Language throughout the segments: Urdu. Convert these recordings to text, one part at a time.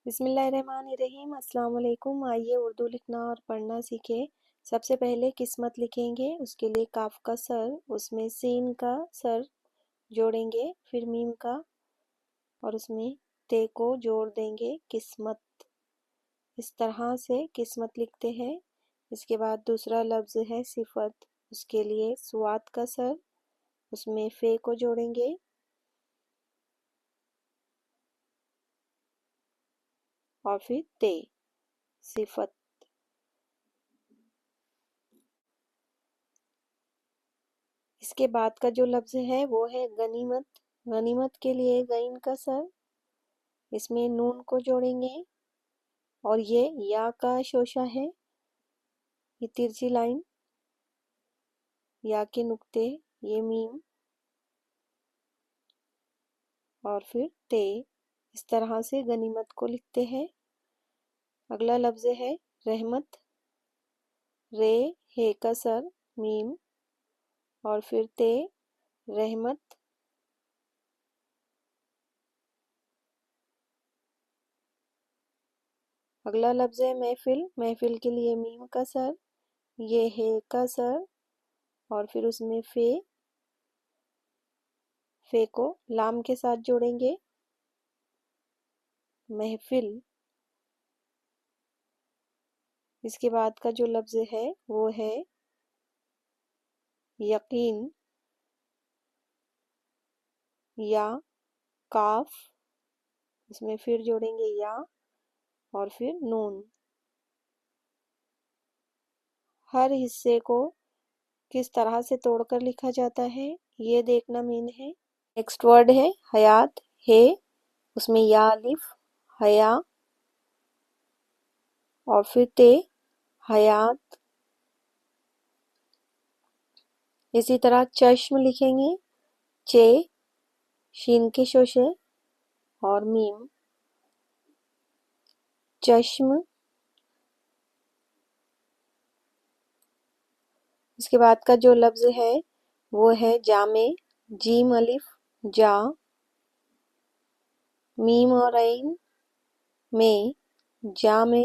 بسم اللہ الرحمن الرحیم۔ السلام علیکم۔ آئیے اردو لکھنا اور پڑھنا سیکھیں۔ سب سے پہلے قسمت لکھیں گے، اس کے لیے کاف کا سر، اس میں سین کا سر جوڑیں گے، پھر میم کا، اور اس میں تے کو جوڑ دیں گے، قسمت۔ اس طرح سے قسمت لکھتے ہیں۔ اس کے بعد دوسرا لفظ ہے صفت، اس کے لیے سواد کا سر، اس میں فے کو جوڑیں گے، اور پھر تے، صفت۔ اس کے بعد کا جو لفظ ہے وہ ہے غنیمت۔ غنیمت کے لیے غین کا سر، اس میں نون کو جوڑیں گے، اور یہ یا کا شوشہ ہے، یہ ترچھی لائن، یا کے نقطے، یہ میم، اور پھر تے۔ اس طرح سے غنیمت کو لکھتے ہیں۔ اگلا لفظ ہے رحمت۔ رے ہے کا سر، میم، اور پھر تے، رحمت۔ اگلا لفظ ہے محفل۔ محفل کے لیے میم کا سر، یہ ہے کا سر، اور پھر اس میں فے، فے کو لام کے ساتھ جوڑیں گے، محفل۔ اس کے بعد کا جو لفظ ہے وہ ہے یقین۔ یا کاف، اس میں پھر جوڑیں گے یا، اور پھر نون۔ ہر حصے کو کس طرح سے توڑ کر لکھا جاتا ہے یہ دیکھنا مین ہے۔ نیکسٹ ورڈ ہے حیات۔ ہے، اس میں یا الف، حیا، اور پھر تے، حیات۔ اسی طرح چشم لکھیں گے، چے، شین کے شوشے، اور میم، چشم۔ اس کے بعد کا جو لفظ ہے وہ ہے جامع۔ جیم الف، جا، میم اور عین، میں، جامع۔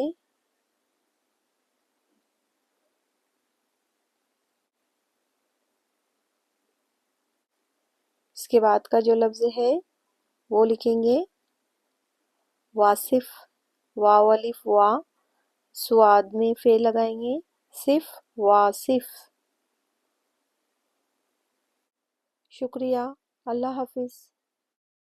اس کے بعد کا جو لفظ ہے وہ لکھیں گے واصف۔ واو الف وا، سواد میں فے لگائیں گے، صف، واصف۔ شکریہ، اللہ حافظ۔